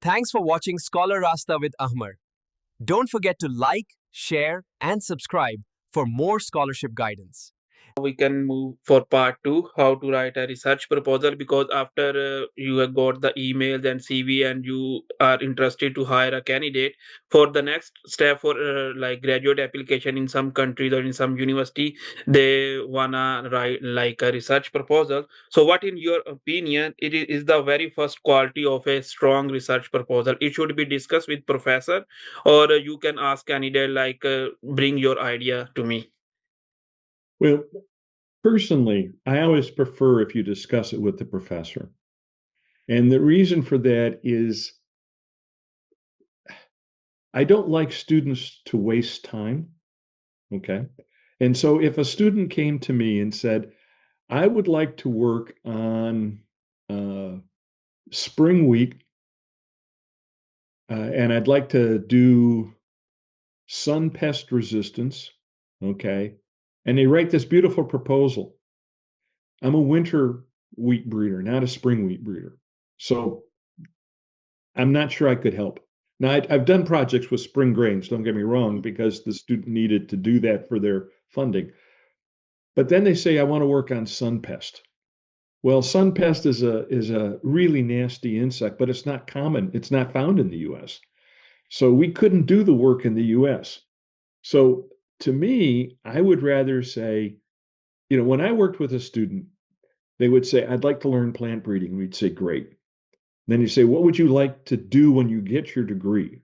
Thanks for watching Scholar Rasta with Ahmad. Don't forget to like, share, and subscribe for more scholarship guidance. We can move for part two, how to write a research proposal, because after you have got the emails and CV and you are interested to hire a candidate for the next step for like graduate application in some countries or in some university, they wanna write like a research proposal. So what in your opinion is the very first quality of a strong research proposal? It should be discussed with professor, or you can ask candidate like bring your idea to me. Well, personally, I always prefer if you discuss it with the professor. And the reason for that is I don't like students to waste time. Okay. And so if a student came to me and said, I would like to work on spring wheat, and I'd like to do sun pest resistance. Okay. And they write this beautiful proposal. I'm a winter wheat breeder, not a spring wheat breeder. So I'm not sure I could help. Now, I've done projects with spring grains, don't get me wrong, because the student needed to do that for their funding. But then they say, I want to work on sun pest. Well, sun pest is a really nasty insect, but it's not common. It's not found in the US. So we couldn't do the work in the US. So to me, I would rather say, when I worked with a student, they would say, I'd like to learn plant breeding. We'd say, great. Then you say, what would you like to do when you get your degree?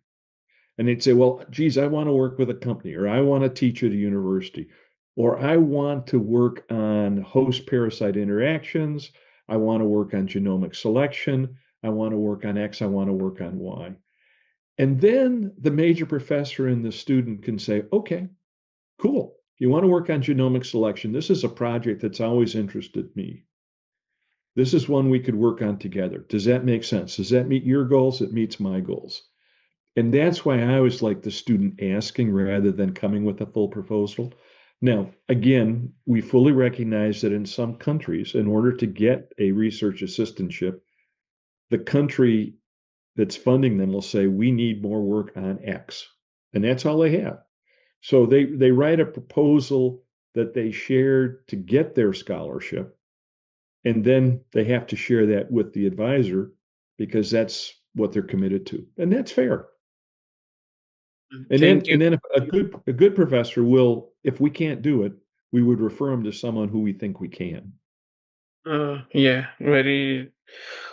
And they'd say, well, geez, I want to work with a company, or I want to teach at a university, or I want to work on host parasite interactions. I want to work on genomic selection. I want to work on X. I want to work on Y. And then the major professor and the student can say, okay, cool. You want to work on genomic selection? This is a project that's always interested me. This is one we could work on together. Does that make sense? Does that meet your goals? It meets my goals. And that's why I always like the student asking rather than coming with a full proposal. Now, again, we fully recognize that in some countries, in order to get a research assistantship, the country that's funding them will say, we need more work on X. And that's all they have. So they write a proposal that they shared to get their scholarship. And then they have to share that with the advisor because that's what they're committed to. And that's fair. And then Thank you. and then if a good professor will, if we can't do it, we would refer them to someone who we think we can. Yeah, very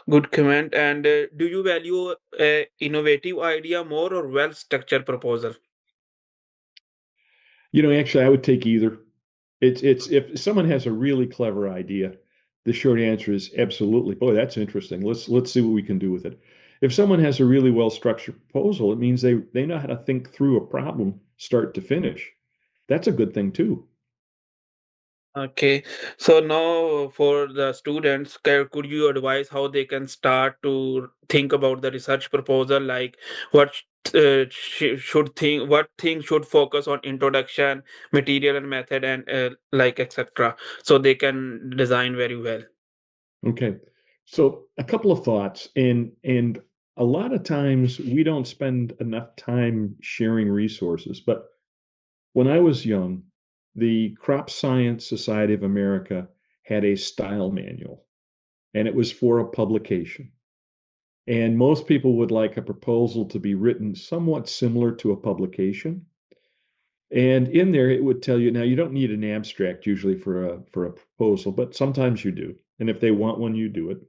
good comment. And do you value a innovative idea more or well-structured proposal? Actually, I would take either. It's if someone has a really clever idea, the short answer is absolutely. Boy, that's interesting. Let's see what we can do with it. If someone has a really well-structured proposal, it means they know how to think through a problem start to finish. That's a good thing too. Okay, so now for the students, could you advise how they can start to think about the research proposal? Like what should think, what things should focus on introduction, material and method, and like etc. So they can design very well. Okay. So a couple of thoughts, and a lot of times we don't spend enough time sharing resources. But when I was young, the Crop Science Society of America had a style manual, and it was for a publication. And most people would like a proposal to be written somewhat similar to a publication. And in there, it would tell you, now you don't need an abstract usually for a proposal, but sometimes you do. And if they want one, you do it.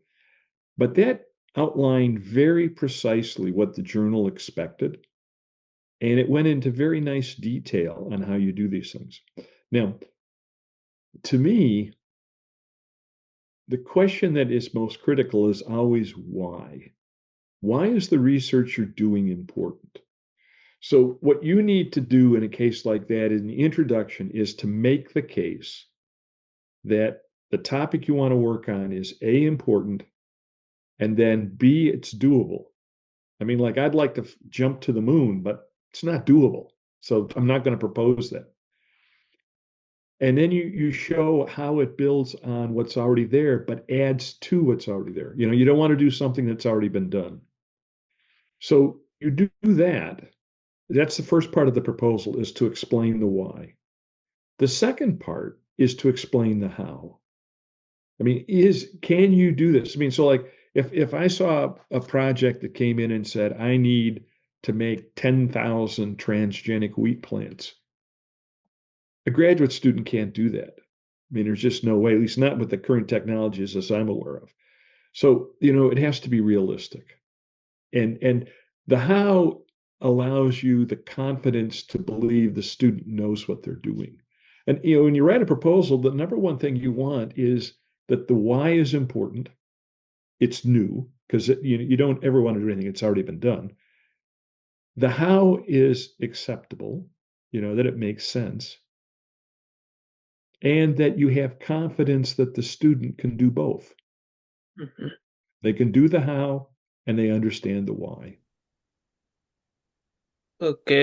But that outlined very precisely what the journal expected. And it went into very nice detail on how you do these things. Now, to me, the question that is most critical is always why? Why is the research you're doing important? So, what you need to do in a case like that in the introduction is to make the case that the topic you want to work on is A, important, and then B, it's doable. I mean, like I'd like to jump to the moon, but it's not doable. So I'm not going to propose that. And then you show how it builds on what's already there, but adds to what's already there. You don't want to do something that's already been done. So you do that. That's the first part of the proposal, is to explain the why. The second part is to explain the how. I mean, can you do this? I mean, so like if I saw a project that came in and said, I need to make 10,000 transgenic wheat plants, a graduate student can't do that. I mean, there's just no way, at least not with the current technologies as I'm aware of. So, it has to be realistic. And the how allows you the confidence to believe the student knows what they're doing. And when you write a proposal, the number one thing you want is that the why is important. It's new because you don't ever want to do anything that's already been done. The how is acceptable, that it makes sense, and that you have confidence that the student can do both. Mhm. They can do the how and they understand the why. Okay.